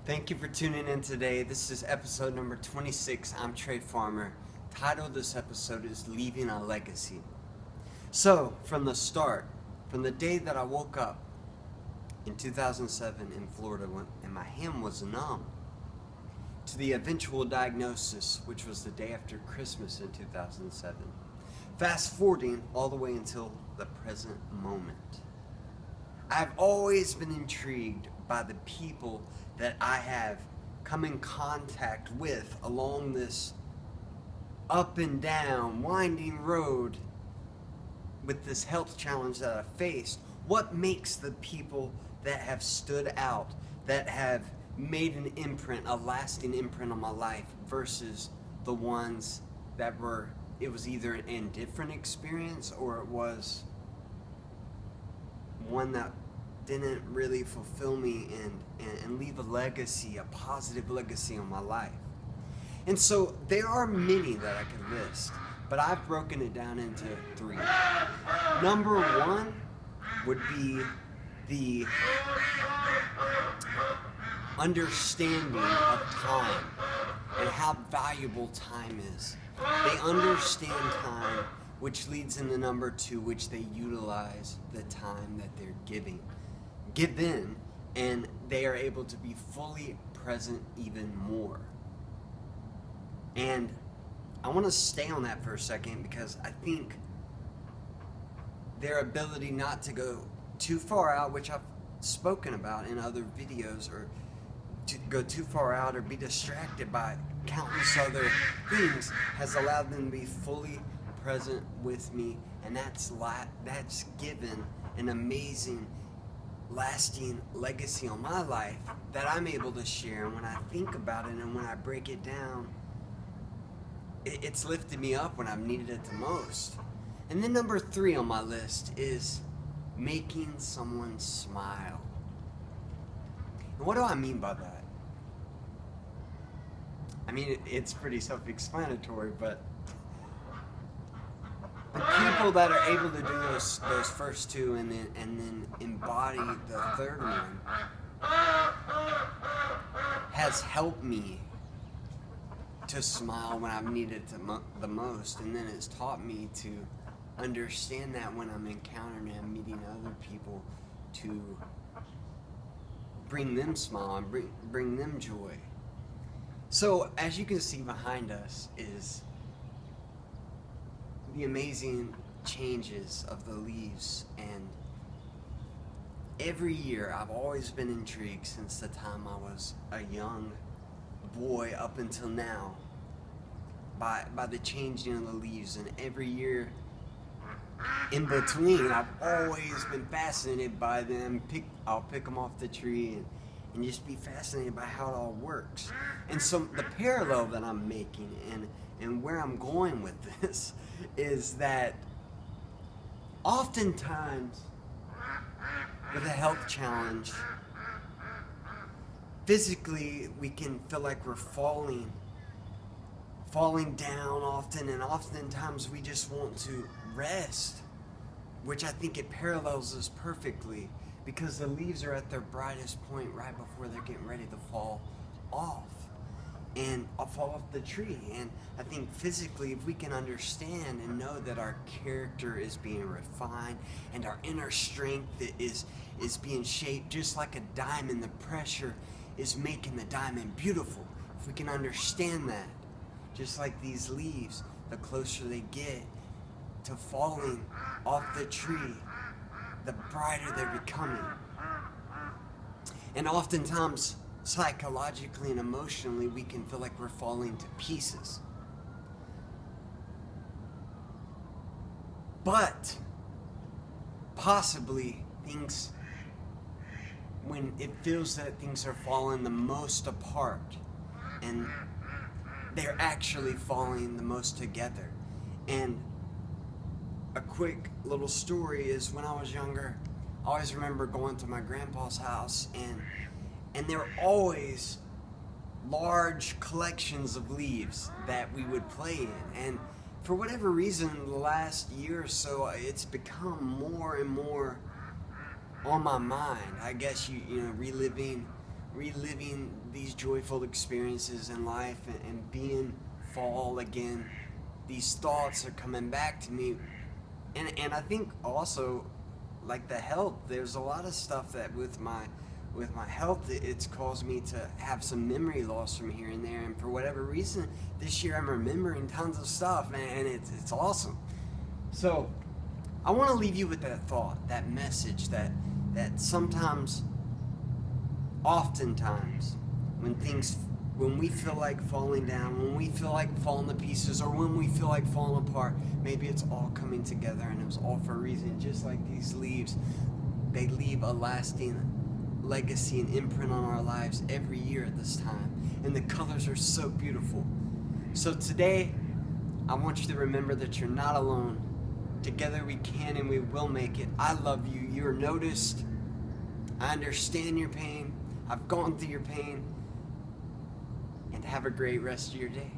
Thank you for tuning in today. This is episode number 26. I'm Trey Farmer. Title of this episode is Leaving a Legacy. So, from the start, from the day that I woke up in 2007 in Florida and my hand was numb, to the eventual diagnosis, which was the day after Christmas in 2007. Fast forwarding all the way until the present moment. I've always been intrigued by the people that I have come in contact with along this up and down, winding road with this health challenge that I faced. What makes the people that have stood out, that have made an imprint, a lasting imprint on my life, versus the ones that it was either an indifferent experience or it was one that didn't really fulfill me and leave a legacy, a positive legacy on my life. And so there are many that I could list, but I've broken it down into three. Number one would be the understanding of time and how valuable time is. They understand time, which leads into number two, which they utilize the time that they're given, and they are able to be fully present even more. And I want to stay on that for a second because I think their ability not to go too far out, which I've spoken about in other videos, or to go too far out or be distracted by countless other things, has allowed them to be fully present with me, and that's given an amazing lasting legacy on my life that I'm able to share. And when I think about it and when I break it down, it's lifted me up when I've needed it the most. And then number three on my list is making someone smile. And what do I mean by that? I mean, it's pretty self-explanatory, but the people that are able to do those first two and then embody the third one has helped me to smile when I've needed the most, and then it's taught me to understand that when I'm encountering and meeting other people, to bring them smile and bring them joy. So as you can see behind us is the amazing changes of the leaves, and every year I've always been intrigued since the time I was a young boy up until now by the changing of the leaves, and every year in between I've always been fascinated by them. I'll pick them off the tree and just be fascinated by how it all works. And so the parallel that I'm making and where I'm going with this is that oftentimes with a health challenge, physically we can feel like we're falling down often, and oftentimes we just want to rest, which I think it parallels us perfectly, because the leaves are at their brightest point right before they're getting ready to fall off. And I'll fall off the tree. And I think physically, if we can understand and know that our character is being refined and our inner strength is being shaped just like a diamond, the pressure is making the diamond beautiful. If we can understand that, just like these leaves, the closer they get to falling off the tree, the brighter they're becoming. And oftentimes, psychologically and emotionally, we can feel like we're falling to pieces. But possibly when it feels that things are falling the most apart, and they're actually falling the most together. And a quick little story is, when I was younger, I always remember going to my grandpa's house, and there were always large collections of leaves that we would play in. And for whatever reason, the last year or so, it's become more and more on my mind. I guess you know, reliving reliving these joyful experiences in life and being fall again, these thoughts are coming back to me. And I think also, like the health, there's a lot of stuff that with my health, it's caused me to have some memory loss from here and there, and for whatever reason this year I'm remembering tons of stuff, and it's awesome. So I want to leave you with that thought, that message, that sometimes, oftentimes, when we feel like falling down, when we feel like falling to pieces, or when we feel like falling apart, maybe it's all coming together and it was all for a reason. Just like these leaves, they leave a lasting legacy and imprint on our lives every year at this time. And the colors are so beautiful. So today, I want you to remember that you're not alone. Together we can and we will make it. I love you. You're noticed. I understand your pain. I've gone through your pain. And have a great rest of your day.